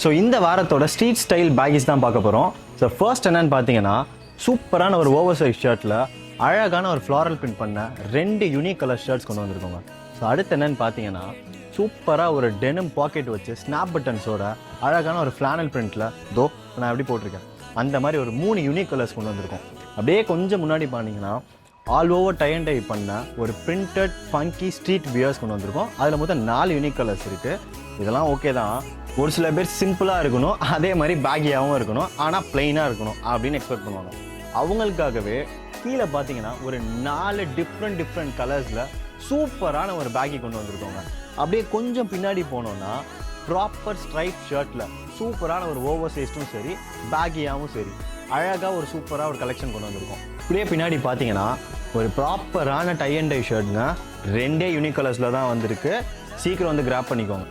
So இந்த வாரத்தோட street style baggies தான் பார்க்க போகிறோம். ஸோ ஃபர்ஸ்ட் என்னன்னு பார்த்தீங்கன்னா, சூப்பரான ஒரு ஓவர் சைஸ் ஷர்ட்டில் அழகான ஒரு ஃப்ளாரல் பிரிண்ட் பண்ண 2 யூனிக் கலர் ஷர்ட்ஸ் கொண்டு வந்திருக்கோங்க. ஸோ அடுத்து என்னன்னு பார்த்தீங்கன்னா, சூப்பராக ஒரு டெனிம் பாக்கெட் வச்சு ஸ்னாப் பட்டன்ஸோட அழகான ஒரு ஃப்ளானல் பிரிண்ட்டில் நான் எப்படி போட்டிருக்கேன் அந்த மாதிரி ஒரு 3 யூனிக் கலர்ஸ் கொண்டு வந்திருக்கோம். அப்படியே கொஞ்சம் முன்னாடி பார்த்தீங்கன்னா, all over tie and dye பண்ண ஒரு பிரிண்டட் ஃபங்கி ஸ்ட்ரீட் வியர்ஸ் கொண்டு வந்திருக்கோம். அதில் மொத்தம் 4 யூனிக் கலர்ஸ் இருக்குது. இதெல்லாம் ஓகே தான். ஒரு சில பேர் சிம்பிளாக இருக்கணும், அதே மாதிரி பேக்கியாகவும் இருக்கணும், ஆனால் பிளெயினாக இருக்கணும் அப்படின்னு எக்ஸ்பெக்ட் பண்ணுவாங்க. அவங்களுக்காகவே கீழே பார்த்தீங்கன்னா ஒரு 4 டிஃப்ரெண்ட் கலர்ஸில் சூப்பரான ஒரு பேக்கி கொண்டு வந்திருக்கோங்க. அப்படியே கொஞ்சம் பின்னாடி போனோன்னா ப்ராப்பர் ஸ்ட்ரைப் ஷர்ட்டில் சூப்பரான ஒரு ஓவர் சைஸ்டும் சரி பேக்கியாகவும் சரி அழகாக ஒரு சூப்பராக ஒரு கலெக்ஷன் கொண்டு வந்திருக்கோம். இப்படியே பின்னாடி பார்த்தீங்கன்னா ஒரு ப்ராப்பரான டை அண்ட் டை ஷர்ட்ங்க. 2 யூனிக் கலர்ஸில் தான் வந்திருக்கு. சீக்கிரம் வந்து கிராப் பண்ணிக்கோங்க.